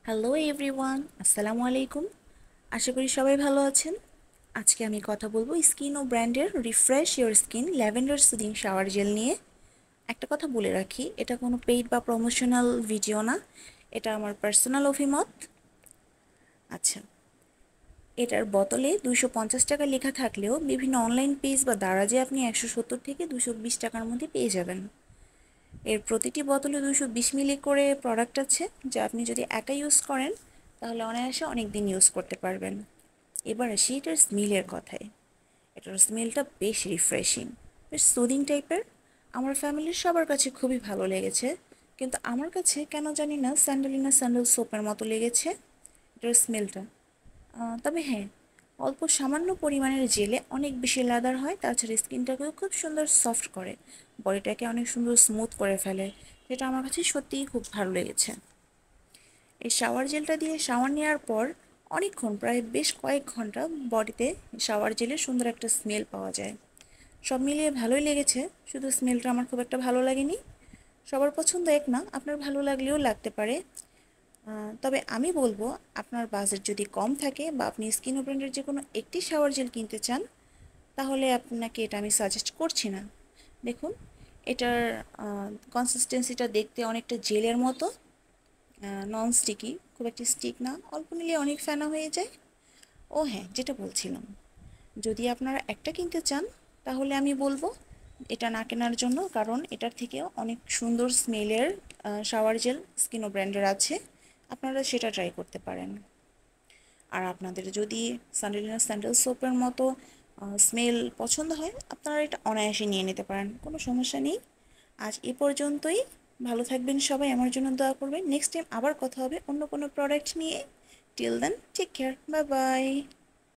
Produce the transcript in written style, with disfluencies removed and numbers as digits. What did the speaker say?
Hello everyone, আসসালামু আলাইকুম। আশা করি সবাই ভালো আছেন। আজকে আমি কথা বলবো স্কিন ও ব্র্যান্ডের refresh your skin lavender soothing shower gel নিয়ে। একটা কথা বলে রাখি, এটা কোনো পেইড বা প্রমোশনাল ভিডিও না, এটা আমার পার্সোনাল অভিমত। আচ্ছা, এটার বোতলে 250 টাকা লেখা থাকলেও বিভিন্ন অনলাইন পেজ বা দারাজে আপনি 170 থেকে 220 টাকার মধ্যে পেয়ে যাবেন। এর প্রতিটি বোতলে 220 মিলি করে প্রোডাক্ট আছে, যা আপনি যদি একা ইউজ করেন তাহলে অনায়াসে অনেক দিন ইউজ করতে পারবেন। এবার আসি এটার স্মেলের কথায়। এটার স্মেলটা বেশ রিফ্রেশিং, বেশ সুদিং টাইপের। আমার ফ্যামিলির সবার কাছে খুবই ভালো লেগেছে, কিন্তু আমার কাছে কেন জানি না স্যান্ডেলিনা স্যান্ডেল সোপের মতো লেগেছে এটার স্মেলটা। তবে হ্যাঁ, অল্প সামান্য পরিমাণের জেলে অনেক বেশি লাদার হয়, তাছাড়া স্কিনটাকেও খুব সুন্দর সফট করে, বডিটাকে অনেক সুন্দর স্মুথ করে ফেলে, যেটা আমার কাছে সত্যিই খুব ভালো লেগেছে। এই শাওয়ার জেলটা দিয়ে শাওয়ার নেওয়ার পর অনেকক্ষণ, প্রায় বেশ কয়েক ঘন্টা বডিতে শাওয়ার জেলের সুন্দর একটা স্মেল পাওয়া যায়। সব মিলিয়ে ভালোই লেগেছে, শুধু স্মেলটা আমার খুব একটা ভালো লাগেনি। সবার পছন্দ এক না, আপনার ভালো লাগলেও লাগতে পারে। তবে আমি বলবো, আপনার বাজেট যদি কম থাকে বা আপনি স্কিন ব্র্যান্ডের যে কোনো একটি শাওয়ার জেল কিনতে চান, তাহলে আপনাকে এটা আমি সাজেস্ট করছি না। দেখুন, এটার কনসিস্টেন্সিটা দেখতে অনেকটা জেলের মতো, নন স্টিকি, খুব একটা স্টিক না, অল্প নিলে অনেক ফেনা হয়ে যায়। ও হ্যাঁ, যেটা বলছিলাম, যদি আপনারা একটা কিনতে চান তাহলে আমি বলবো এটা না কেনার জন্য, কারণ এটার থেকেও অনেক সুন্দর স্মেলের শাওয়ার জেল স্কিনো ব্র্যান্ডের আছে, আপনারা সেটা ট্রাই করতে পারেন। আর আপনাদের যদি স্যান্ডেলিনা স্যান্ডেল সোপের মতো স্মেল পছন্দ হয়, আপনারা এটা অনায়াসে নিয়ে নিতে পারেন, কোনো সমস্যা নেই। আজ এ পর্যন্তই। ভালো থাকবেন সবাই, আমার জন্য দোয়া করবেন। নেক্সট টাইম আবার কথা হবে অন্য কোনো প্রোডাক্ট নিয়ে। Till then, take care, bye by.